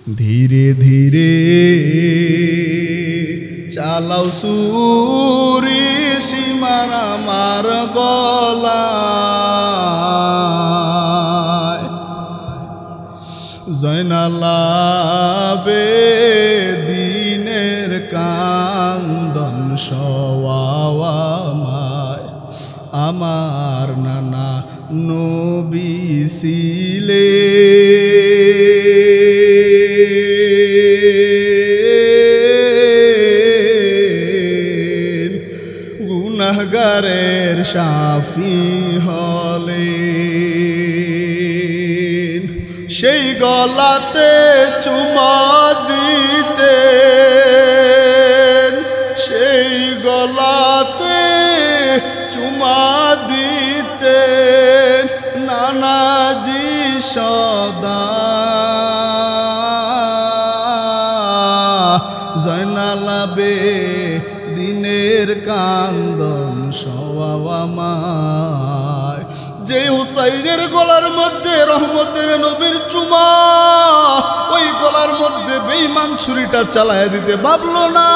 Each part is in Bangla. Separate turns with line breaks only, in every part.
ধীরে ধীরে চালাও সুরি সীমার আমার গলায়, জয়নালাবে দিনের কান্দন সওয়ামায়, আমার নানা নবী ছিলে গুনাহগারের শাফি হলেন, সেই গলাতে চুমা দিতেন, সেই গলাতে চুমা দিতেন নানাজি সদা, জয়নালাবে দিনের কান্দন সওয়ামায়। যে হুসাইনের গলার মধ্যে রহমতের নবীর চুমা, ওই গলার মধ্যে বেঈমান ছুরিটা চালায় দিতে ভাবলো না।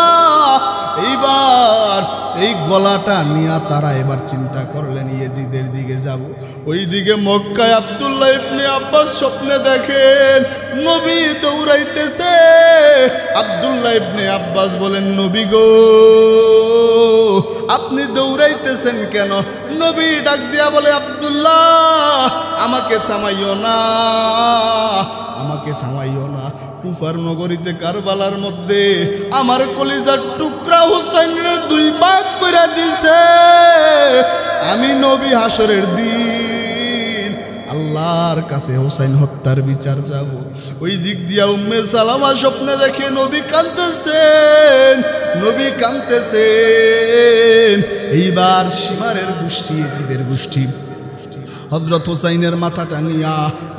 এইবার এই গলাটা নিয়ে তারা এবার চিন্তা করলেন ইয়েজিদের দিকে যাব। ওই দিকে মক্কায় আব্দুল্লাহ ইবনে আব্বাস স্বপ্নে দেখেন নবী দৌড়াইতেছে। আব্দুল্লাহ ইবনে আব্বাস বলেন, নবী গো আপনি দৌড়াইতেছেন কেন? নবী ডাক দিয়া বলে, আব্দুল্লাহ আমাকে থামাইও না, আমাকে থামাইও না। কুফার নগরীতে কারবালার মধ্যে আমার কলিজার টুকরা হুসাইনরে দুই ভাগ করে দিছে। আমি নবী হাসরের দিন আল্লাহর কাছে হুসাইন হত্যার বিচার যাব। ওই দিক দিয়া উম্মে সালামা স্বপ্নে দেখে নবী কাঁদতেছেন, নবী কাঁদতেছেন। এইবার শিমারের গোষ্ঠী, এজিদের গোষ্ঠী হযরত হুসাইনের মাথাটা নিয়া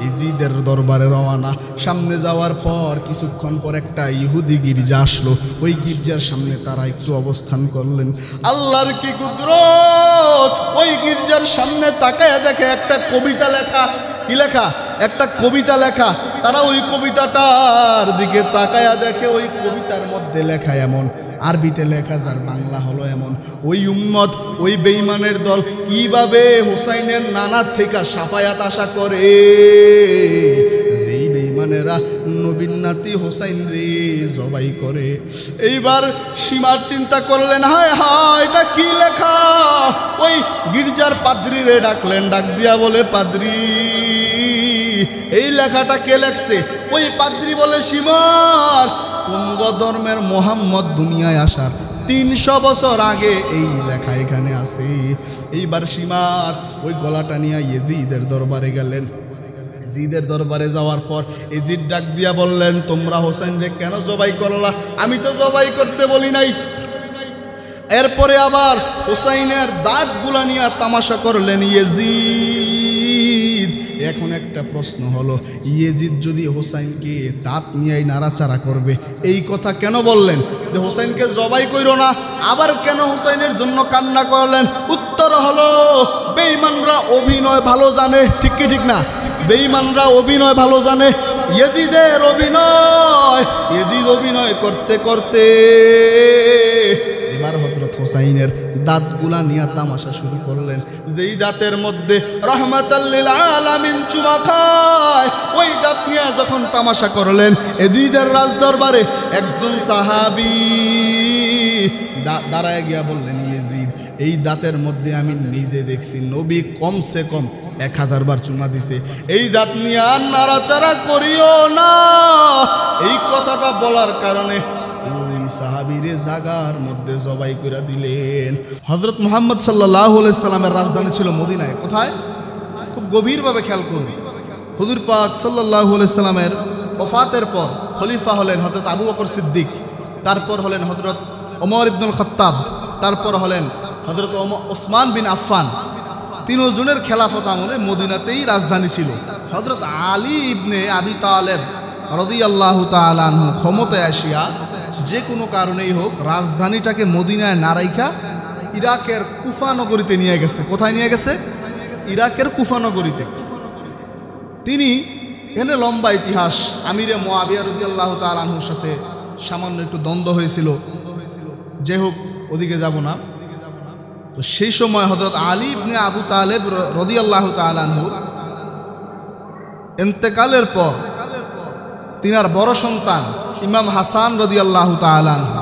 ইজিদের দরবারে রওয়ানা। সামনে যাওয়ার পর কিছুক্ষণ পর একটা ইহুদি গির্জা আসলো। ওই গির্জার সামনে তারা একটু অবস্থান করলেন। আল্লাহর কি কুদরত! ওই গির্জার সামনে তাকায়া দেখে একটা কবিতা লেখা। কি লেখা? একটা কবিতা লেখা। তারা ওই কবিতাটার দিকে তাকায়া দেখে ওই কবিতার মধ্যে লেখা এমন, আরবিতে লেখা, যার বাংলা হলো এমন, ওই উম্মত, ওই বেঈমানের দল কিভাবে হুসাইনের নানার থেকে সাফায়াত আশা করে। যেই বেঈমানেরা নবীর নাতি হুসাইন রে জবাই করে। এইবার সীমার চিন্তা করলেন, হায় হায় এটা কি লেখা? ওই গির্জার পাদ্রী রে ডাকলেন, ডাক দিয়া বলে, পাদ্রী এই লেখাটা কে লেখছে? ওই পাদ্রী বলে, সীমার তুঙ্গ ধর্মের মোহাম্মদ দুনিয়ায় আসার 300 বছর আগে এই লেখা এখানে আছে। এইবার সীমার ওই গলাটা নিয়ে ইয়েজিদের দরবারে গেলেন। ইয়েজিদের দরবারে যাওয়ার পর ইয়েজিদ ডাক দিয়া বললেন, তোমরা হোসেন রে কেন জবাই করলা? আমি তো জবাই করতে বলি নাই। এরপরে আবার হোসাইনের দাঁতগুলা নিয়ে তামাশা করলেন ইয়েজিদ। এখন একটা প্রশ্ন হলো, ইয়েজিদ যদি হোসাইনকে দাঁত নিয়েই নাড়াচাড়া করবে, এই কথা কেন বললেন যে হোসাইনকে জবাই কইরো না? আবার কেন হোসাইনের জন্য কান্না করলেন? উত্তর হলো, বেঈমানরা অভিনয় ভালো জানে। ঠিক কি ঠিক না? বেঈমানরা অভিনয় ভালো জানে। ইয়েজিদের অভিনয়, ইয়েজিদ অভিনয় করতে করতে এবার হযরত হোসাইনের দাঁতগুলা নিয়ে তামাশা শুরু করলেন। যেই দাঁতের মধ্যে রাহমাতাল লিল আলামিন চুমা খায়, ওই দাঁত নিয়ে যখন তামাশা করলেন, ইয়েজিদের রাজদরবারে একজন সাহাবী দাঁড়ায় গিয়া বললেন, ইয়েজিদ এই দাঁতের মধ্যে আমি নিজে দেখছি নবী কমসে কম 1000 বার চুমা দিছে। এই দাঁত নিয়ে আর নাড়াচাড়া করিও না। এই কথাটা বলার কারণে সাহাবীরে জাগার মধ্যে জবাই করে দিলেন। হযরত মুহাম্মদ সাল্লাল্লাহু আলাইহি সাল্লামের রাজধানী ছিল মদিনায়। কোথায়? খুব গভীরভাবে খেয়াল করুন। হুজুর পাক সাল্লাল্লাহু আলাইহি সাল্লামের ওফাতের পর খলিফা হলেন হযরত আবু বকর সিদ্দিক, তারপর হলেন হযরত ওমর ইবনুল খাত্তাব, তারপর হলেন হযরত ওসমান বিন আফফান। তিনজনের খেলাফত আমলে মদিনাতেই রাজধানী ছিল। হযরত আলী ইবনে আবি তালেব রাদিয়াল্লাহু তাআলা আনহু ক্ষমতায় আসিয়া যে কোনো কারণেই হোক রাজধানীটাকে মদিনায় না রাইখা ইরাকের কুফা নগরীতে নিয়ে গেছে। কোথায় নিয়ে গেছে? ইরাকের কুফা নগরীতে। তিনি এখানে লম্বা ইতিহাস। আমিরে মুআবিয়া রাদিয়াল্লাহু তাআলা আনহুর সাথে সামান্য একটু দ্বন্দ্ব হয়েছিল, যে হোক ওদিকে যাব না। তো সেই সময় হযরত আলী ইবনে আবু তালেব রাদিয়াল্লাহু তাআলা আনহুর ইন্তেকালের পর তিনার বড় সন্তান ইমাম হাসান রাদিয়াল্লাহু তাআলা আনহু,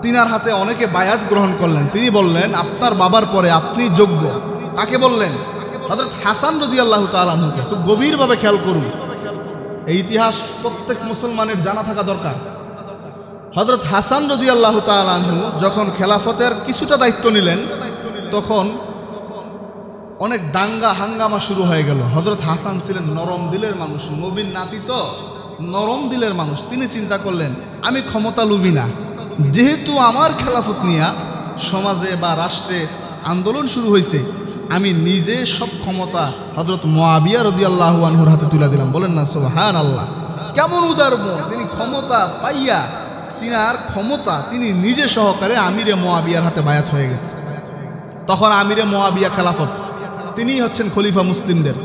তিনার হাতে অনেকে বায়াত গ্রহণ করলেন। তিনি বললেন, আপনার বাবার পরে আপনি যোগ্য। তাকে বললেন? হযরত হাসান রাদিয়াল্লাহু তাআলা আনহুকে। খুব গভীরভাবে খেয়াল করুন, এই ইতিহাস প্রত্যেক মুসলমানের জানা থাকা দরকার। হযরত হাসান রাদিয়াল্লাহু তাআলা আনহু যখন খেলাফতের কিছুটা দায়িত্ব নিলেন, তখন অনেক দাঙ্গা হাঙ্গামা শুরু হয়ে গেল। হযরত হাসান ছিলেন নরম দিলের মানুষ, নবীর নাতি তো নরম দিলের মানুষ। তিনি চিন্তা করলেন, আমি ক্ষমতা লুবি না, যেহেতু আমার খেলাফত নিয়ে সমাজে বা রাষ্ট্রে আন্দোলন শুরু হয়েছে, আমি নিজে সব ক্ষমতা হযরত মুআবিয়া রাদিয়াল্লাহু আনহুর হাতে তুলে দিলাম। বলেন না সুবহানাল্লাহ। কেমন উদার মন! তিনি ক্ষমতা পাইয়া তিনার ক্ষমতা তিনি নিজে সহকারে আমিরে মুআবিয়ার হাতে বায়াত হয়ে গেছে। তখন আমিরে মুআবিয়া খেলাফত, তিনি হচ্ছেন খলিফা মুসলিমদের।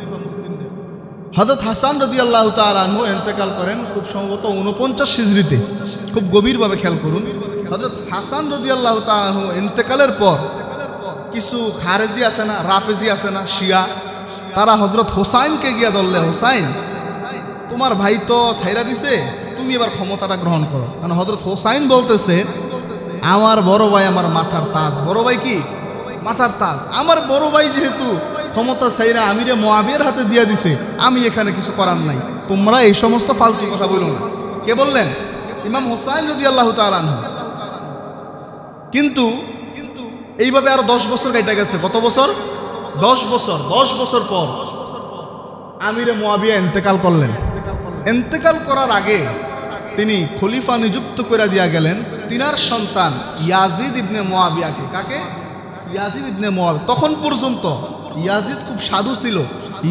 হযরত হাসান রাদিয়াল্লাহু তাআলা আনহু ইন্তেকাল করেন খুব সম্ভবত 49 হিজরিতে। খুব গভীরভাবে খেয়াল করুন, হযরত হাসান রাদিয়াল্লাহু তাআলা আনহু ইন্তেকালের পর কিছু খারেজি আছে না, রাফেজি আছে না, শিয়া, তারা হযরত হোসাইনকে গিয়া ধরলে, হোসাইন তোমার ভাই তো ছাইরা দিছে, তুমি এবার ক্ষমতাটা গ্রহণ করো। কারণ হযরত হোসাইন বলতেছে, আমার বড় ভাই আমার মাথার তাজ। বড় ভাই কি? মাথার তাজ। আমার বড় ভাই যেহেতু ক্ষমতা ছাইরা আমিরে মুআবিয়ার হাতে দিয়া দিছে, আমি এখানে কিছু করার নাই, তোমরা এই সমস্ত ফালতু কথা বলো না। কে বললেন? ইমাম হোসাইন রাদিয়াল্লাহু তাআলা আনহু। কিন্তু এইভাবে আরো 10 বছর কেটে গেছে। কত বছর? 10 বছর। 10 বছর পর আমিরে মুআবিয়া ইন্তেকাল করলেন। ইন্তেকাল করার আগে তিনি খলিফা নিযুক্ত করে দিয়া গেলেন তিনার সন্তান ইয়াজিদ ইবনে মুআবিয়াকে। কাকে? ইয়াজিদ ইবনে মুআবিয়া। তখন পর্যন্ত ইয়াজিদ খুব সাধু ছিল,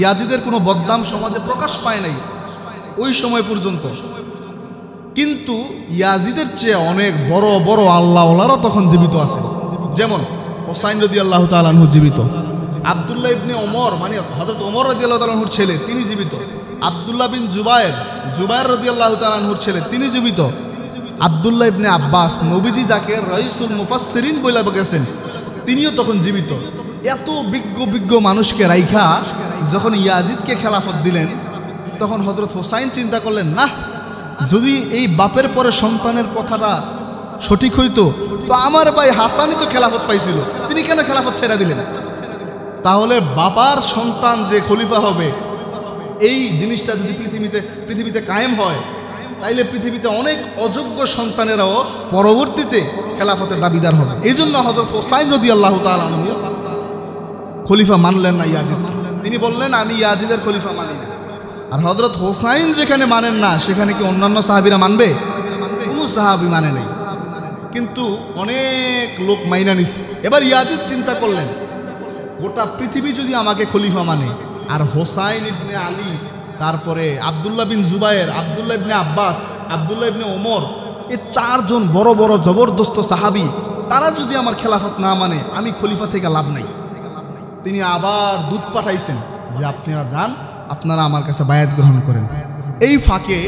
ইয়াজিদের কোনো বদনাম সমাজে প্রকাশ পায় নাই ওই সময় পর্যন্ত। কিন্তু ইয়াজিদের চেয়ে অনেক বড় বড় আল্লাহওয়ালারা তখন জীবিত আছে। যেমন হোসাইন রাদিয়াল্লাহু তাআলা আনহু জীবিত, আব্দুল্লাহ ইবনে ওমর মানে হযরত ওমর রাদিয়াল্লাহু তাআলা আনহুর ছেলে, তিনি জীবিত, আব্দুল্লাহ বিন জুবায়ের রাদিয়াল্লাহু তাআলা আনহুর ছেলে, তিনি জীবিত, আব্দুল্লাহ ইবনে আব্বাস, নবীজি যাকে রাইসুল মুফাসসিরিন বলে গেছেন, তিনিও তখন জীবিত। এত বিজ্ঞ মানুষকে রাইখা যখন ইয়াজিদকে খেলাফত দিলেন, তখন হযরত হোসাইন চিন্তা করলেন, না, যদি এই বাপের পরে সন্তানের কথাটা সঠিক হইতো, তো আমার ভাই হাসানই তো খেলাফত পাইছিল, তিনি কেন খেলাফত ছেড়ে দিলেন? তাহলে বাবার সন্তান যে খলিফা হবে, এই জিনিসটা যদি পৃথিবীতে কায়েম হয়, তাইলে পৃথিবীতে অনেক অযোগ্য সন্তানেরাও পরবর্তীতে খেলাফতের দাবিদার হবে। এই জন্য হযরত হোসাইন রাদিয়াল্লাহু তাআলা আনহু খলিফা মানলেন না ইয়াজিদ। তিনি বললেন, আমি ইয়াজিদের খলিফা মানি না। আর হযরত হোসাইন যেখানে মানেন না, সেখানে কি অন্যান্য সাহাবীরা মানবে? কোনো সাহাবী মানে নাই, কিন্তু অনেক লোক মাইনা নিছে। এবার ইয়াজিদ চিন্তা করলেন, গোটা পৃথিবী যদি আমাকে খলিফা মানে, আর হোসাইন ইবনে আলী, তারপরে আব্দুল্লাহ বিন জুবায়ের, আব্দুল্লাহ ইবনে আব্বাস, আব্দুল্লাহ ইবনে ওমর, এই 4 জন বড় বড় জবরদস্ত সাহাবী, তারা যদি আমার খেলাফত না মানে, আমি খলিফা থেকে লাভ নাই। তিনি আবার দূত পাঠাইছেন যে আপনারা যান, আপনারা আমার কাছে বায়াত গ্রহণ করেন। এই ফাঁকে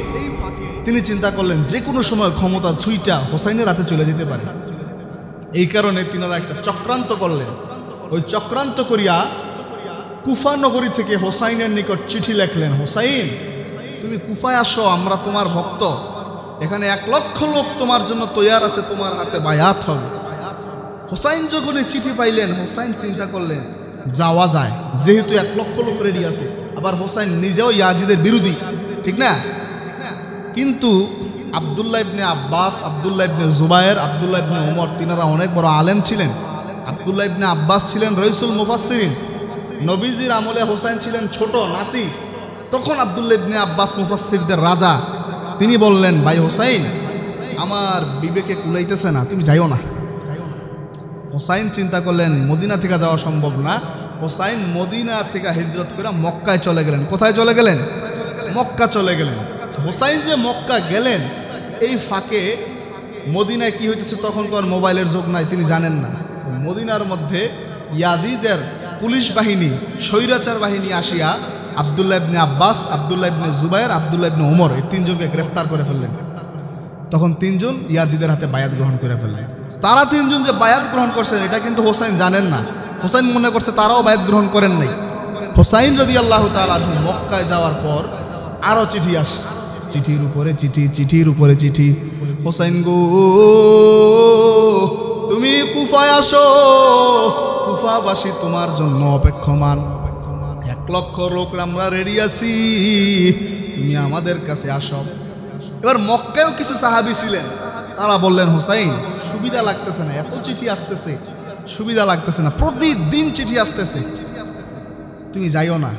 তিনি চিন্তা করলেন, যে কোনো সময় ক্ষমতা ছুঁইটা হোসাইনের হাতে চলে যেতে পারে। এই কারণে তিনারা একটা চক্রান্ত করলেন। ওই চক্রান্ত করিয়া কুফা নগরী থেকে হোসাইনের নিকট চিঠি লেখলেন, হোসাইন তুমি কুফায় আসো, আমরা তোমার ভক্ত, এখানে 1 লক্ষ লোক তোমার জন্য তৈয়ার আছে, তোমার হাতে বায়াত হবে। হোসাইন যখন এই চিঠি পাইলেন, হোসাইন চিন্তা করলেন যাওয়া যায়, যেহেতু 1 লক্ষ লোক রেডি আছে। আবার হোসাইন নিজেও ইয়াজিদের বিরোধী, ঠিক না? কিন্তু আব্দুল্লাহ ইবনে আব্বাস, আব্দুল্লাহ ইবনে জুবায়ের, আব্দুল্লাহ ইবনে ওমর, তিনারা অনেক বড় আলেম ছিলেন। আব্দুল্লাহ ইবনে আব্বাস ছিলেন রাইসুল মুফাসসিরিন, নবীজির আমলে হোসাইন ছিলেন ছোট নাতি। তখন আব্দুল্লাহ ইবনে আব্বাস মুফাসসিরদের রাজা, তিনি বললেন, ভাই হোসাইন, আমার বিবেকে কুলাইতেছে না, তুমি যাইও না। হোসাইন চিন্তা করলেন মদিনা থেকে যাওয়া সম্ভব না। হোসাইন মদিনা থেকে হিজরত করে মক্কায় চলে গেলেন। কোথায় চলে গেলেন? মক্কা চলে গেলেন। হোসাইন যে মক্কা গেলেন, এই ফাঁকে মদিনায় কি হইতেছে, তখন তো আর মোবাইলের যুগ নাই, তিনি জানেন না। মদিনার মধ্যে ইয়াজিদের পুলিশ বাহিনী, স্বৈরাচার বাহিনী আসিয়া আব্দুল্লাহ ইবনে আব্বাস, আব্দুল্লাহ ইবনে জুবাইর, আব্দুল্লাহ ইবনে ওমর, এই তিনজনকে গ্রেফতার করে ফেললেন। তখন তিনজন ইয়াজিদের হাতে বায়াত গ্রহণ করে ফেললেন। তারা তিনজন যে বায়াত গ্রহণ করছেন এটা কিন্তু হোসাইন জানেন না। হোসাইন মনে করছে তারাও বায়াত গ্রহণ করেন নাই। হোসাইন রাদিয়াল্লাহু তাআলা আনহু মক্কায় যাওয়ার পর আরও চিঠি আসে, চিঠির উপরে চিঠি, চিঠির উপরে চিঠি। হোসাইন গো, তুমি কুফায় আসো, কুফাবাসী তোমার জন্য অপেক্ষমান, 1,00,000 লোক আমরা রেডি আছি, তুমি আমাদের কাছে আসো। এবার মক্কায়ও কিছু সাহাবী ছিলেন, তারা বললেন হোসাইন সুবিধা লাগতেছে না, এত চিঠি আসতেছে, সুবিধা লাগতেছে না, প্রতিদিন চিঠি আসতেছে, তুমি যাইও না।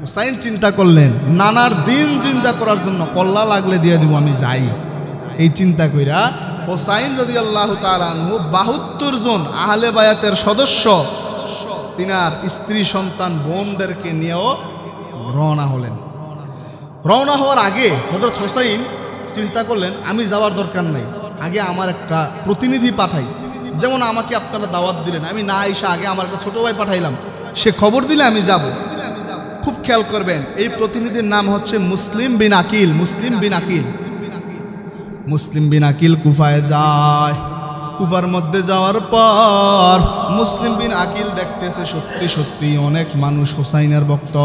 হোসাইন চিন্তা করলেন, নানার দিন চিন্তা করার জন্য কল্লা লাগলে দিয়ে দিব, আমি যাই। এই চিন্তা কইরা হোসাইন রাদিয়াল্লাহু তাআলা আনহু 72 জন আহলে বায়াতের সদস্য, তিনার স্ত্রী সন্তান বোনদেরকে নিয়েও রওনা হলেন। রওনা হওয়ার আগে হযরত হোসাইন চিন্তা করলেন, আমি যাওয়ার দরকার নাই, আগে আমার একটা প্রতিনিধি পাঠাই। যেমন আমাকে আপনারা দাওয়াত দিলেন, আমি না আইসা আগে আমার একটা ছোট ভাই পাঠাইলাম, সে খবর দিলে আমি যাব। খুব খেয়াল করবেন, এই প্রতিনিধির নাম হচ্ছে মুসলিম বিন আকিল। মুসলিম বিন আকিল, মুসলিম বিন আকিল কুফায় যায়। কুফার মধ্যে যাওয়ার পর মুসলিম বিন আকিল দেখতেছে সত্যি সত্যি অনেক মানুষ হোসাইনের ভক্ত।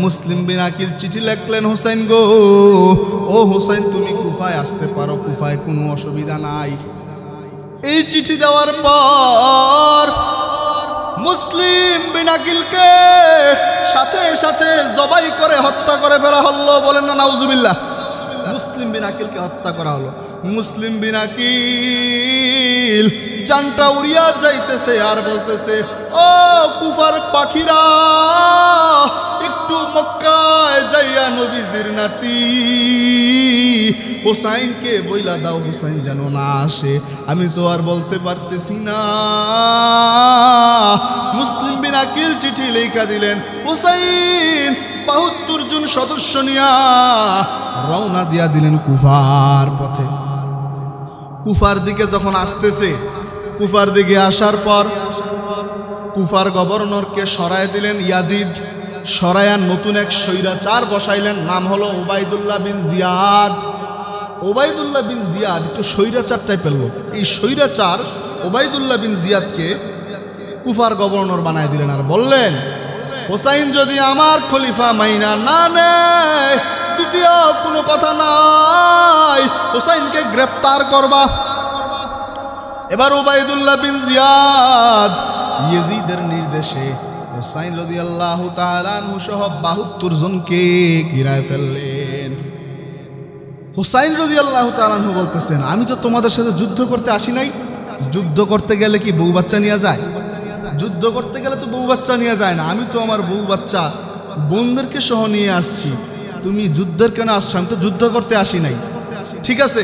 মুসলিম বিন আকিল চিঠি লিখলেন, হোসাইন গো, ও হোসাইন তুমি কুফায় আসতে পারো, কুফায় কোনো অসুবিধা নাই। এই চিঠি দেওয়ার পর মুসলিম বিন আকিলকে সাথে সাথে জবাই করে হত্যা করে ফেলা হলো। বলেন না নাউজুবিল্লাহ। মুসলিম বিন আকিলকে হত্যা করা হলো। মুসলিম বিন আকিল জানটা উড়িয়া যাইতেছে আর বলতেছে, ও কুফার পাখিরা, একটু মক্কায় যাইয়া নবীজির নাতি হোসাইনকে বইলা দাও, হোসাইন যেন না আসে, আমি তো আর বলতে পারতেছি না। মুসলিম বিন আকিল চিঠি লেখা দিলেন। হোসাইন 72 জন সদস্য নিয়া রওনা দিয়া দিলেন কুফার পথে। কুফার দিকে যখন আসতেছে, কুফার দিকে আসার পর কুফার গভর্নরকে সরায় দিলেন ইয়াজিদ। সরায়া নতুন এক স্বৈরাচার বসাইলেন, নাম হলো ওবাইদুল্লাহ বিন জিয়াদ। ওবাইদুল্লাহ বিন জিয়াদ একটু স্বৈরাচার টাইপের লোক। এই স্বৈরাচার ওবাইদুল্লাহ বিন জিয়াদকে কুফার গভর্নর বানায় দিলেন আর বললেন, হোসাইন যদি আমার খলিফা মাইনা না নেয়, দ্বিতীয় কোনো কথা নাই, হোসাইনকে গ্রেফতার করবা। এবার ওবাইদুল্লাহ বিন জিয়াদ ইয়াজিদের নির্দেশে হোসাইন রাদিয়াল্লাহু তাআলা আনহু সহ 72 জনকে ঘিরায় ফেললেন। হোসাইন রাদিয়াল্লাহু তাআলা আনহু বলতেছেন, আমি তো তোমাদের সাথে যুদ্ধ করতে আসি নাই। যুদ্ধ করতে গেলে কি বউ বাচ্চা নিয়ে যায়? যুদ্ধ করতে গেলে তো বউ বাচ্চা নিয়ে যায় না। আমি তো আমার বউ বাচ্চা বোনদেরকে সহ নিয়ে আসছি। তুমি যুদ্ধের কেন আসছো? আমি তো যুদ্ধ করতে আসি নাই। ঠিক আছে।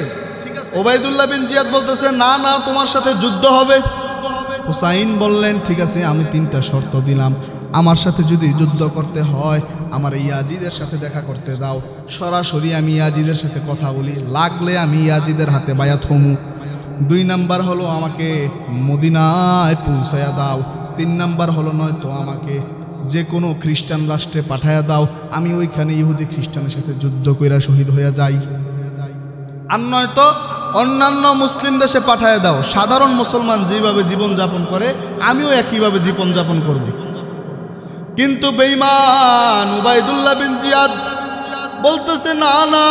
ওবাইদুল্লাহ বিন জিয়াদ বলতেছে, না না, তোমার সাথে যুদ্ধ হবে। হোসাইন বললেন, ঠিক আছে, আমি 3টা শর্ত দিলাম। আমার সাথে যদি যুদ্ধ করতে হয়, আমার ইয়াজিদের সাথে দেখা করতে দাও, সরাসরি আমি ইয়াজিদের সাথে কথা বলি, লাগলে আমি ইয়াজিদের হাতে বায়াত হমু। 2 নাম্বার হলো আমাকে মদিনায় পৌঁছায়া দাও। 3 নাম্বার হলো নয়তো আমাকে যে কোনো খ্রিস্টান রাষ্ট্রে পাঠায়া দাও, আমি ওইখানে ইহুদি খ্রিস্টানের সাথে যুদ্ধ কইরা শহীদ হয়ে যাই। আর নয়তো অন্যান্য মুসলিম দেশে পাঠায় দাও, সাধারণ মুসলমান যেভাবে জীবনযাপন করে আমিও একইভাবে জীবনযাপন করব। কিন্তু বেঈমান ওবাইদুল্লাহ বিন জিয়াদ বলতেছে, না না,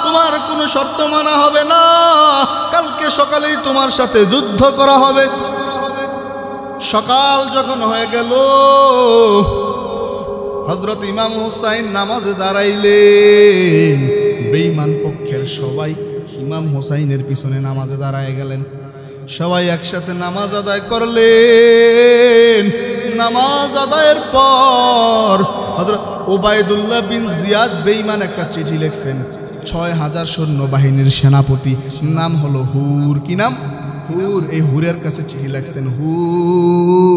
তোমার কোনো শর্ত মানা হবে না, কালকে সকালেই তোমার সাথে যুদ্ধ করা হবে। সকাল যখন হয়ে গেল, হযরত ইমাম হুসাইন নামাজে দাঁড়াইলেন। বেঈমান পক্ষের সবাই ইমাম হুসাইনের পিছনে নামাজে দাঁড়ায় গেলেন। সবাই একসাথে নামাজ আদায় করলেন। নামাজ আদায়ের পর হযরত ওবাইদুল্লাহ বিন জিয়াদ বেঈমান একটা চিঠি লিখছেন 6000 সৈন্যবাহিনীর সেনাপতি, নাম হলো হুর। কি নাম? হুর। এই হুরের কাছে চিঠি লিখছেন, হুর,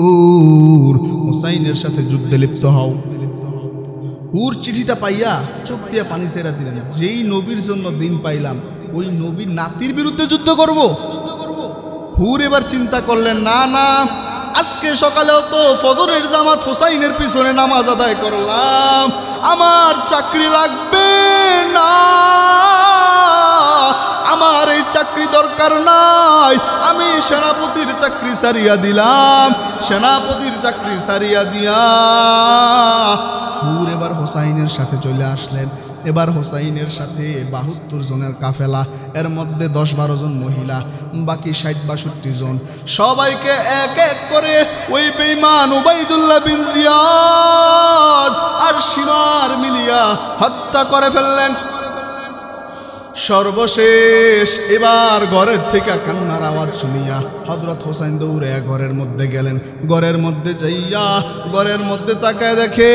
হুসাইনের সাথে যুদ্ধে লিপ্ত হও। হুর চিঠিটা পাইয়া চোখ দিয়ে পানি ছেড়া দিলেন। যেই নবীর জন্য দিন পাইলাম, ওই নবীর নাতির বিরুদ্ধে যুদ্ধ করব। হুর এবার চিন্তা করলেন, না না, আজকে সকালেও তো ফজরের জামাত হোসাইনের পিছনে নামাজ আদায় করলাম, আমার চাকরি লাগবে না, আমার এই চাকরি দরকার নাই, আমি সেনাপতির চাকরি সারিয়া দিলাম। সেনাপতির চাকরি সারিয়া দিয়া হুর এবার হোসাইনের সাথে চলে আসলেন। এবার হোসাইনের সাথে 72 জনের কাফেলা, এর মধ্যে 10-12 জন মহিলা, বাকি 60-62 জন। সবাইকে এক এক করে ওই বেঈমান উবাইদুল্লাহ বিন জিয়াদ আর শিমার মিলিয়া হত্যা করে ফেললেন। সর্বশেষ এবার ঘরের থেকে কান্নার আওয়াজ শুনিয়া হযরত হোসেন দৌড়ে ঘরের মধ্যে গেলেন। ঘরের মধ্যে যাইয়া ঘরের মধ্যে তাকায় দেখে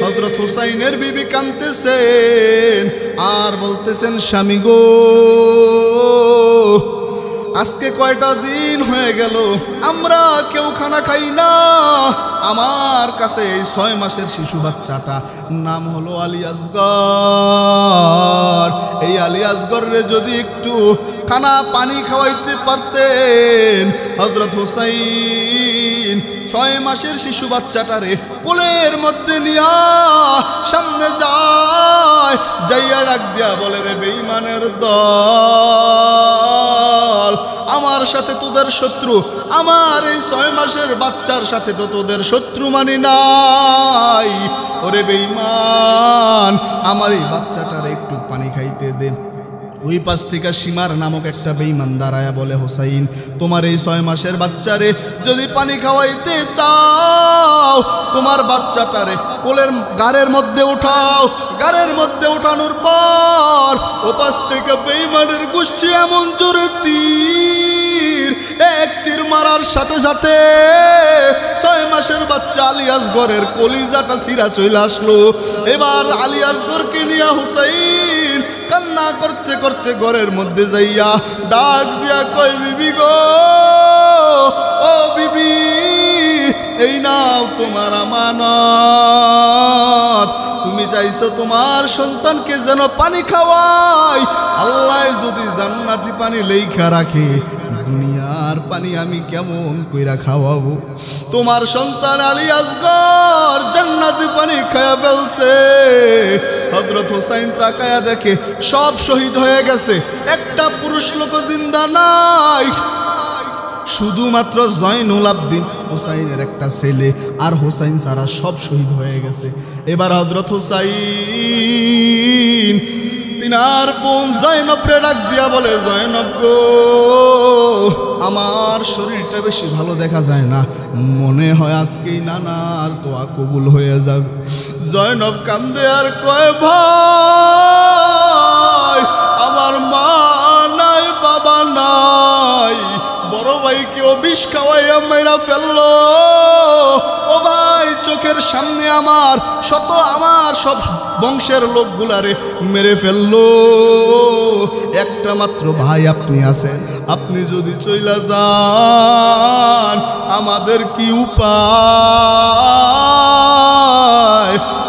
হযরত হোসাইনের বিবি কাঁদতেছেন আর বলতেছেন, স্বামী গো, আজকে কয়টা দিন হয়ে গেল আমরা কেউ খানা খাই না। আমার কাছে এই 6 মাসের শিশু বাচ্চাটা নাম হলো আলী আসগর। এই আলী আসগরে যদি একটু খানা পানি খাওয়াইতে পারতেন হযরত হোসাইন 6 মাসের শিশু বাচ্চাটারে কোলের মধ্যে নিয়া সামনে যায়, যাইয়া ডাক দিয়া বলে, রে বেঈমানের দল, আমার সাথে তোদের শত্রু, আমার এই 6 মাসের বাচ্চার সাথে তো তোদের শত্রু মানি নাই। ওরে বেঈমান, আমার এই বাচ্চাটারে একটু পানি খাইতে দে। ওই পাশ থেকে সীমার নামক একটা বেঈমান দাঁড়ায়া বলে, হোসাইন, তোমার এই 6 মাসের বাচ্চারে যদি পানি খাওয়াইতে চাও, তোমার বাচ্চাটারে কোলের গাড়ের মধ্যে উঠাও। গাড়ের মধ্যে উঠানোর পর ও পাশ থেকে বেঈমানের গোষ্ঠী এমন জোরে এক তীর মারার সাথে সাথে 6 মাসের বাচ্চা আলী আসগরের কলিজাটা ছিঁড়া চলে আসলো। এবার আলী আসগরকে নিয়ে হোসাইন কান্না করতে করতে ঘরের মধ্যে যাইয়া ডাক দিয়া কয়, বিবি গো, ও বিবি, এই নাও তোমার আমানত। তুমি চাইছো তোমার সন্তানকে যেন পানি খাওয়াই, আল্লাহ যদি জান্নাতি পানি লেখা রাখে, দুনিয়ার পানি আমি কেমন কইরা খাওয়াবো? তোমার সন্তান আলী আসগর জান্নাতি পানি খায়া ফেলছে। হযরত হোসাইন তাকায়া দেখে সব শহীদ হয়ে গেছে, একটা পুরুষ লোক জিন্দা নাই। শুধুমাত্র জয়নুল আবদিন হোসাইনের একটা ছেলে আর হোসাইন সারা সব শহীদ হয়ে গেছে। এবার হযরত হোসাইন তিনার বোন জয়নবরে ডাক দিয়া বলে, জয়নব গো, আমার শরীরটা বেশি ভালো দেখা যায় না, মনে হয় আজকেই নানার দোয়া কবুল হয়ে যাবে। জয়নব কান্দে আর কয়, ভাই, আমার মা নাই, বাবা নাই, বড় ভাইকেও বিষ খাওয়াইয়া মাইরা ফেললো। ও ভাই, চোখের সামনে আমার সব বংশের লোকগুলারে মেরে ফেললো। একটা মাত্র ভাই আপনি আছেন, আপনি যদি চইলা যান আমাদের কি উপায়?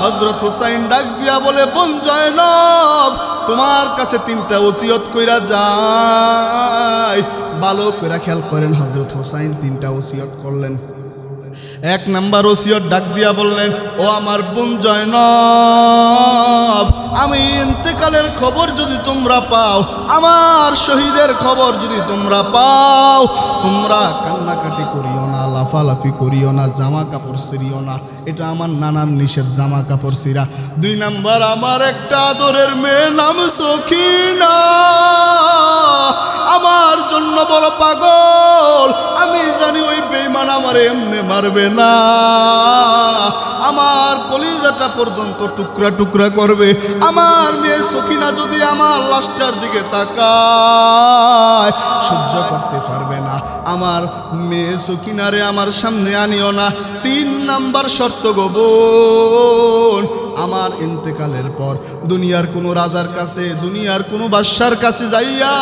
হযরত হোসাইন ডাক দিয়া বলে, বোন জয়নব, তোমার কাছে 3টা ওসিয়ত কইরা যায়। ভালো করে খেয়াল করেন, হযরত হোসাইন 3টা ওসিয়ত করলেন। 1 নাম্বার ওসিয়ত ডাক দিয়া বললেন, ও আমার বোন জয়নব, আমি ইন্তেকালের খবর যদি তোমরা পাও, আমার শহীদের খবর যদি তোমরা পাও, তোমরা কান্নাকাটি করিও না, লাফালাফি করিও না, জামা কাপড় ছিঁড়িও না, এটা আমার নানার নিষেধ, জামা কাপড় ছিঁড়া। 2 নাম্বার, আমার একটা আদরের মেয়ে নাম সখিনা, আমার জন্য বড় পাগল, আমি জানি ওই বেঈমান আমার এমনি মারবে না, আমার কলিজাটা পর্যন্ত টুকরা টুকরা করবে। আমার মেয়ে সখিনা যদি আমার লাশটার দিকে তাকায়, সহ্য করতে পারবে না, আমার মেয়ে সখিনারে আমার সামনে আনিও না। 3 নাম্বার শর্ত গো বোন, আমার ইন্তেকালের পর দুনিয়ার কোনো রাজার কাছে, দুনিয়ার কোনো বাদশার কাছে যাইয়া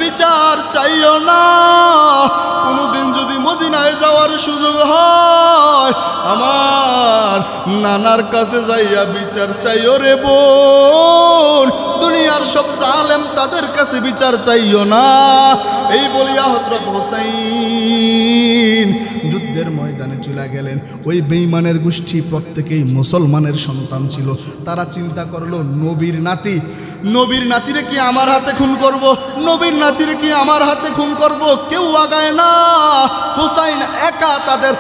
বিচার চাইও না। কোনোদিন যদি মদিনায় যাওয়ার সুযোগ হয়, আমার নানার কাছে যাইয়া বিচার চাইও রে বোন। দুনিয়ার সব জালেম তাদের কাছে বিচার চাইও না। এই বলিয়া হযরত হুসাইন যুদ্ধের ময়দানে চলে গেলেন। ওই বেঈমানের গোষ্ঠী প্রত্যেকেই মুসলমানের সন্তান ছিল। তারা চিন্তা করলো, নবীর নাতি, নবীর নাতিরে কি আমার হাতে খুন করব, নবীর নাতিরে কি আমার হাতে খুন করব। কেউ আগায় না। হুসাইন একা তাদের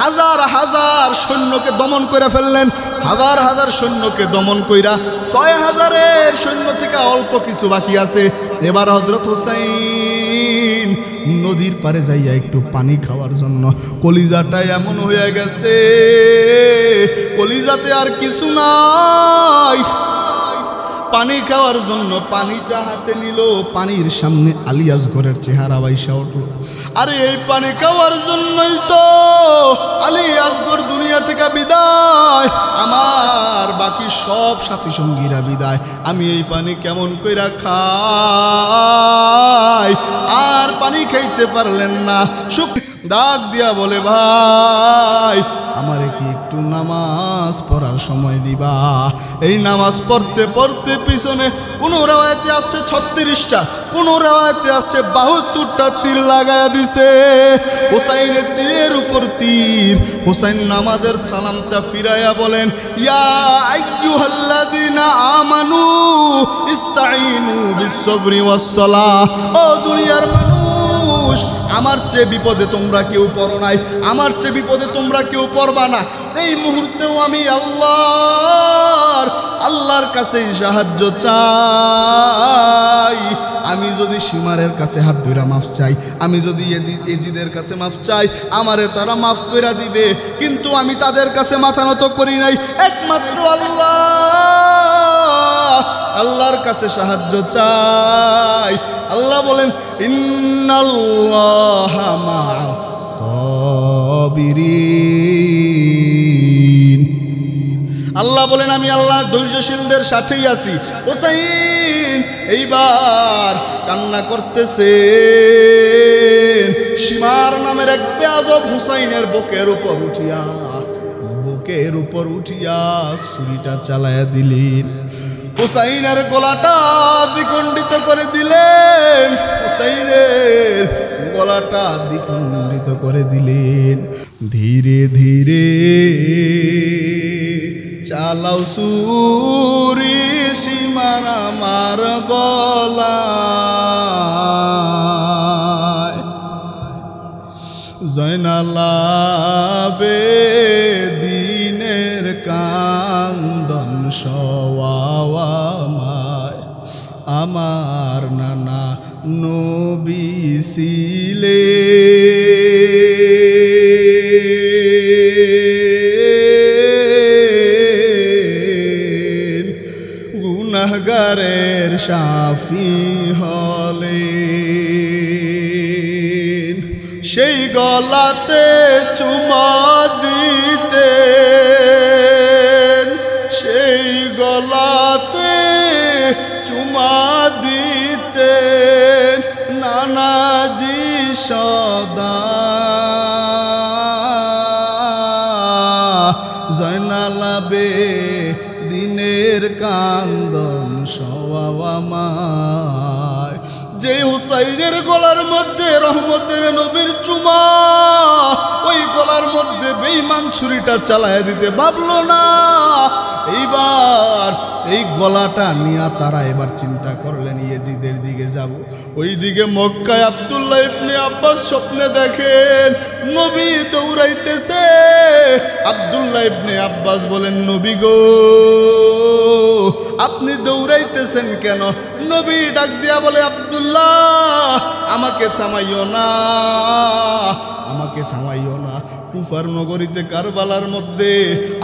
হাজার হাজার সৈন্যকে দমন করে ফেললেন। হাজার হাজার সৈন্যকে দমন কইরা ৬,০০০-এর সৈন্য থেকে অল্প কিছু বাকি আছে। এবার হযরত হুসাইন নদীর পারে যাইয়া একটু পানি খাওয়ার জন্য, কলিজাটা এমন হয়ে গেছে, কলিজাতে আর কিছু নাই। পানি খাওয়ার জন্য পানিটা হাতে নিল, পানির সামনে আলী আসগরের চেহারা বাইসা উঠল। আরে এই পানি খাওয়ার জন্যই তো আলী আসগর দুনিয়া থেকে বিদায়, আমার বাকি সব সাথী সঙ্গীরা বিদায়। আমি এই পানি কেমন কইরা খাই? আর পানি খাইতে পারলেন না। ডাক দিয়া বলে, ভাই আমারে কি একটু নামাজ পড়ার সময় দিবা? এই নামাজ পড়তে পড়তে পিছনে কোন রাওয়ায়াতে আসছে 36টা, কোন রাওয়ায়াতে আসছে 72টা তীর লাগায়া দিছে। হুসাইনের তীরের উপর তীর। হুসাইন নামাজের সালামটা ফিরাইয়া বলেন, ইয়া আইয়ুহাল্লাযীনা আমানু ইস্তাঈনু বিস-সাবরি ওয়াস-সালাহ। ও দুনিয়ার মানুষ, আমার চেয়ে বিপদে তোমরা কেউ পড়ো নাই, আমার চেয়ে বিপদে তোমরা কেউ পড়বা না। এই মুহূর্তেও আমি আল্লাহর কাছে সাহায্য চাই। আমি যদি সীমারের কাছে হাত ধরে মাফ চাই, আমি যদি এজিদের কাছে মাফ চাই, আমারে তারা মাফ করে দিবে। কিন্তু আমি তাদের কাছে মাথা নত করি নাই, একমাত্র আল্লাহর কাছে সাহায্য চাই। আল্লাহ বলেন, ইন্নাল্লাহা মা'আস সাবিরিন। আল্লাহ বলেন, আমি আল্লাহ ধৈর্যশীলদের সাথেই আছি। হুসাইন এইবার কান্না করতেছেন। সীমার নামের এক বেয়াদব হুসাইনের বুকের উপর উঠিয়া ছুরিটা চালায়া দিলেন। হুসাইনের গলাটা দ্বিখণ্ডিত করে দিলেন। হুসাইনের গলাটা দ্বিখণ্ডিত করে দিলেন। ধীরে ধীরে চালাও ছুরি সীমার আমার গলায়। জয়নালাবে দিনের কান্দন সওয়ামায়, আমার নানা নবী ছিলেন, গুনাহগারের শাফি হলেন। সেই গলাতে চুমা দিতেন, সেই গলাতে চুমা দিতেন নানাজি সদা। জয়নালাবে দিনের কান্দন সওয়ামায়। যে হুসাইনের গলার মধ্যে রহমতের নবীর চুমা, ওই গলার মধ্যে বেঈমান ছুরিটা চালায়া দিতে ভাবলো না। এইবার এই গলাটা নিয়ে তারা এবার চিন্তা করলেন, ইয়েজিদের দিকে যাব। ওই দিকে মক্কায় আব্দুল্লাহ ইবনে আব্বাস স্বপ্নে দেখেন নবী দৌড়াইতেছে। আব্দুল্লাহ ইবনে আব্বাস বলেন, নবী গো, আপনি দৌড়াইতেছেন কেন? নবী ডাক দিয়া বলে, আব্দুল্লাহ আমাকে থামাইও না, আমাকে থামাইও না। কুফার নগরীতে কারবালার মধ্যে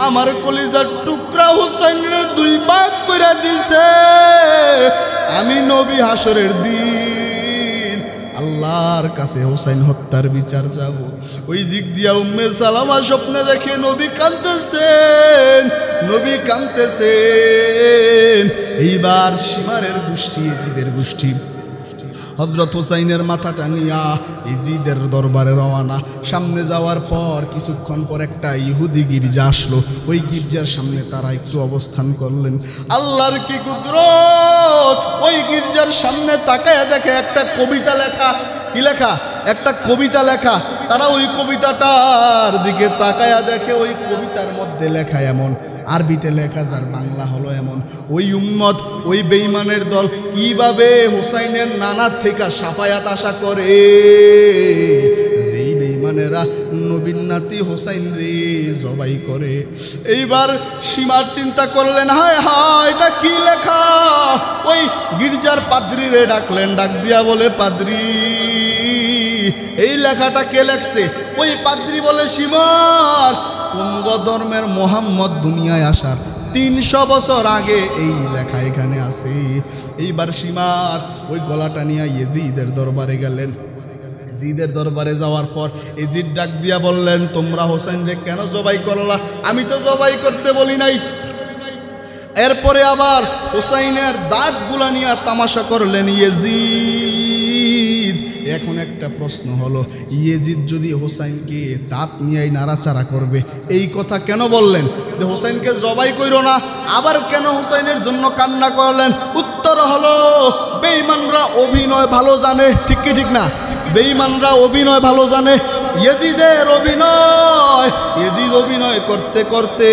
আমার কলিজার টুকরা হুসাইনরে 2 ভাগ করে দিছে। আমি নবী হাসরের দিন আল্লাহর কাছে হোসাইন হত্যার বিচার যাব। ওই দিক দিয়া উম্মে সালামা স্বপ্নে দেখে নবী কাঁদতেছেন, নবী কাঁদতেছেন। এইবার শিমারের গোষ্ঠী, এজিদের গোষ্ঠী হযরত হুসাইনের মাথাটা নিয়া ইজিদের দরবারে রওয়ানা। সামনে যাওয়ার পর কিছুক্ষণ পর একটা ইহুদি গির্জা আসলো। ওই গির্জার সামনে তারা একটু অবস্থান করলেন। আল্লাহর কি কুদরত! ওই গির্জার সামনে তাকায়া দেখে একটা কবিতা লেখা। কি লেখা? একটা কবিতা লেখা। তারা ওই কবিতাটার দিকে তাকায়া দেখে ওই কবিতার মধ্যে লেখা এমন, আরবিতে লেখা, যার বাংলা হলো এমন: ওই উম্মত, ওই বেঈমানের দল কিভাবে হুসাইনের নানার থেকে সাফায়াত আশা করে, যেই বেঈমানেরা নবীর নাতি হুসাইন রে জবাই করে। এইবার সীমার চিন্তা করলেন, হায় হায়, এটা কি লেখা? ওই গির্জার পাদ্রী রে ডাকলেন, ডাক দিয়া বলে, পাদ্রী, এই লেখাটা কে লেখছে? ওই পাদ্রী বলে, সীমার তুঙ্গ ধর্মের মোহাম্মদ দুনিয়ায় আসার 300 বছর আগে এই লেখা এখানে আছে। এইবার সীমার ওই গলাটা নিয়ে ইয়েজিদের দরবারে গেলেন। ইয়েজিদের দরবারে যাওয়ার পর ইয়েজিদ ডাক দিয়া বললেন, তোমরা হোসেন রে কেন জবাই করলা? আমি তো জবাই করতে বলি নাই। এরপরে আবার হোসাইনের দাঁতগুলা নিয়ে তামাশা করলেন ইয়েজিদ। এখন একটা প্রশ্ন হলো, ইয়েজিদ যদি হোসাইনকে দাঁত নিয়েই নাড়াচাড়া করবে, এই কথা কেন বললেন যে হোসাইনকে জবাই কইরো না? আবার কেন হোসাইনের জন্য কান্না করলেন? উত্তর হলো, বেঈমানরা অভিনয় ভালো জানে। ঠিক কি ঠিক না? বেঈমানরা অভিনয় ভালো জানে। ইয়েজিদের অভিনয়, ইয়েজিদ অভিনয় করতে করতে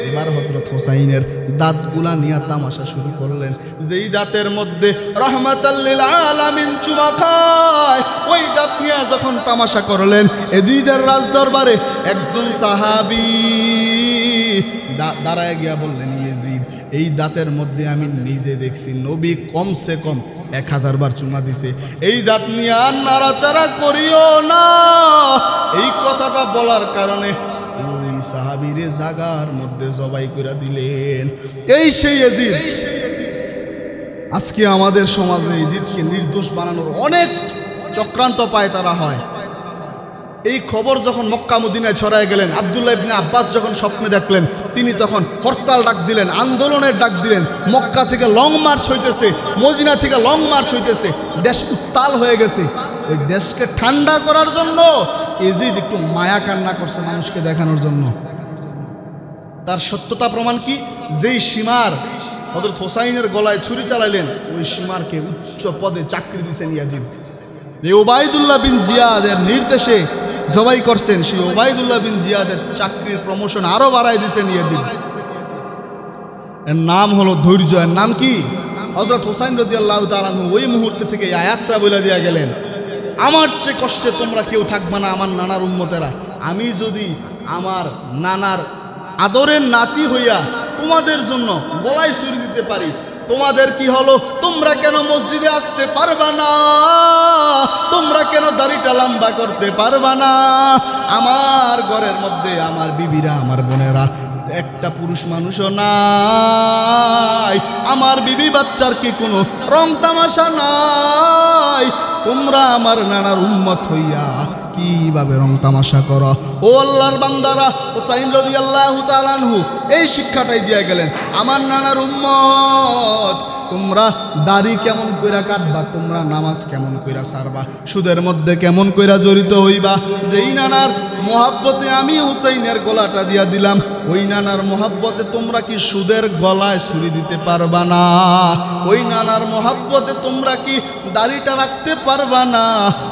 এবার হযরত হোসাইনের দাঁতগুলা নিয়ে তামাশা শুরু করলেন। যেই দাঁতের মধ্যে রাহমাতাল লিল আলামিন চুমা খায়, ওই দাঁত নিয়ে যখন তামাশা করলেন, ইয়েজিদের রাজদরবারে একজন সাহাবী দাঁড়ায় গিয়া বললেন, ইয়েজিদ, এই দাঁতের মধ্যে আমি নিজে দেখছি নবী কমসে কম 1000 বার চুমা দিছে। এই দাঁত নিয়ে আর নাড়াচাড়া করিও না। এই কথাটা বলার কারণে ওই সাহাবীরে জাগার মধ্যে জবাই করে দিলেন। এই সেই ইয়েজিদ। আজকে আমাদের সমাজে ইয়েজিদকে নির্দোষ বানানোর অনেক চক্রান্ত পায় তারা হয়। এই খবর যখন মক্কা মদিনায় ছড়ায় গেলেন, আব্দুল্লাহ ইবনে আব্বাস যখন স্বপ্নে দেখলেন, তিনি তখন হরতাল ডাক দিলেন, আন্দোলনের ডাক দিলেন। মক্কা থেকে লং মার্চ হইতেছে, মদিনা থেকে লং মার্চ হইতেছে, দেশ উত্তাল হয়ে গেছে। ওই দেশকে ঠান্ডা করার জন্য ইয়েজিদ একটু মায়া কান্না করছে মানুষকে দেখানোর জন্য। তার সত্যতা প্রমাণ কি? যেই সীমার হযরত হোসাইনের গলায় ছুরি চালাইলেন, ওই সীমারকে উচ্চ পদে চাকরি দিয়েছেন ইয়েজিদ। এই ওবায়দুল্লাহ বিন জিয়াদের নির্দেশে জবাই করছেন, সেই ওবায়দুল্লাহ বিন জিয়াদের চাকরির প্রমোশন আরো বাড়ায় দিয়েছেন ইয়েজিদ। এর নাম হলো ধৈর্য। এর নাম কি? হযরত হোসাইন রাদিয়াল্লাহু তাআলা আনহু ওই মুহূর্তে থেকে এই আয়াতটা বলে দিয়া গেলেন, আমার চেয়ে কষ্টে তোমরা কেউ থাকবে না আমার নানার উম্মতেরা। আমি যদি আমার নানার আদরের নাতি হইয়া তোমাদের জন্য গলায় ছুরি দিতে পারি, তোমাদের কি হলো? তোমরা কেন মসজিদে আসতে পারবা না? তোমরা কেন দাড়িটা লম্বা করতে পারবা না? আমার ঘরের মধ্যে আমার বিবিরা, আমার বোনেরা, একটা পুরুষ মানুষও নাই। আমার বিবি বাচ্চার কি কোনো রং তামাশা নাই? তোমরা আমার নানার উম্মত হইয়া কিভাবে রং তামাশা করো? ও আল্লাহর বান্দারা, হুসাইন রাদিয়াল্লাহু তাআলা আনহু এই শিক্ষাটাই দিয়ে গেলেন, আমার নানার উম্মত, তোমরা দাড়ি কেমন কইরা কাটবা, তোমরা নামাজ কেমন কইরা ছাড়বা, সুদের মধ্যে কেমন কইরা জড়িত হইবা। যেই নানার মোহাব্বতে আমি হুসাইনের গলাটা দিয়া দিলাম, ওই নানার মোহাব্বতে তোমরা কি সুদের গলায় ছুরি দিতে পারবা না? ওই নানার মোহাব্বতে তোমরা কি দাড়িটা রাখতে পারবা না?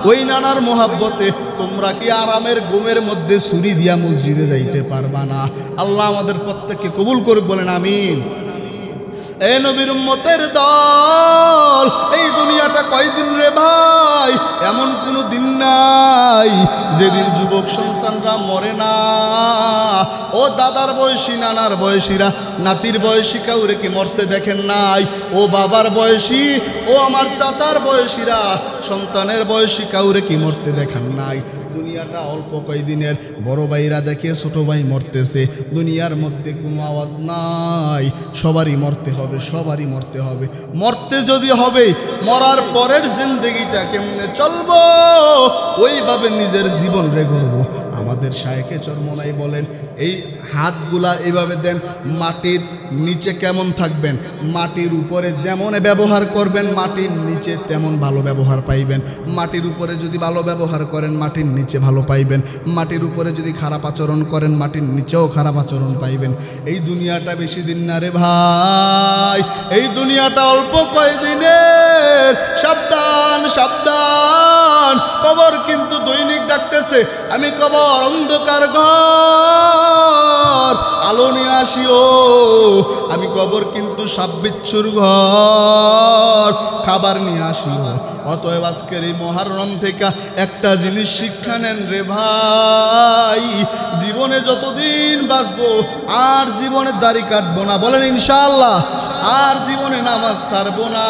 ওই নানার মোহাব্বতে তোমরা কি আরামের ঘুমের মধ্যে ছুরি দিয়া মসজিদে যাইতে পারবা না? আল্লাহ আমাদের প্রত্যেককে কবুল করুক, বলেন আমিন। এ নবীর উম্মতের দল, এই দুনিয়াটা কয়দিন রে ভাই? এমন কোনো দিন নাই যেদিন যুবক সন্তানরা মরে না। ও দাদার বয়সী, নানার বয়সীরা, নাতির বয়সী কাউরে কি মরতে দেখেন নাই? ও বাবার বয়সী, ও আমার চাচার বয়সীরা, সন্তানের বয়সী কাউরে কি মরতে দেখেন নাই? দুনিয়াটা অল্প কয়দিনের। বড় ভাইরা দেখে ছোট ভাই মরতেছে, দুনিয়ার মধ্যে কোনো আওয়াজ নাই, সবারই মরতে হবে, সবারই মরতে হবে। মরতে যদি হবে, মরার পরের জিন্দেগিটা কেমনে চলবো, ওইভাবে নিজের জীবন রে গড়বো। আমাদের শায়েখে চরমনাই বলেন, এই হাতগুলা এইভাবে দেন, মাটির নিচে কেমন থাকবেন, মাটির উপরে যেমন ব্যবহার করবেন মাটির নিচে তেমন ভালো ব্যবহার পাইবেন। মাটির উপরে যদি ভালো ব্যবহার করেন মাটির নিচে ভালো পাইবেন, মাটির উপরে যদি খারাপ আচরণ করেন মাটির নিচেও খারাপ আচরণ পাইবেন। এই দুনিয়াটা বেশি দিন না রে ভাই, এই দুনিয়াটা অল্প কয়দিনের। সাবধান সাবধান, কবর কিন্তু দৈনিক ডাকতেছে, আমি কবর অন্ধকার ঘর, আলো নিয়ে আসিও। আমি কবর কিন্তু সাপ বিচ্ছুর ঘর, খাবার নিয়ে আসিও। অতএব আজকের এই মুহররম থেকে একটা জিনিস শিক্ষা নেন রে ভাই, জীবনে যতদিন বাঁচবো আর জীবনে দাড়ি কাটবো না, বলেন ইনশাআল্লাহ, আর জীবনে নামাজ ছাড়বো না।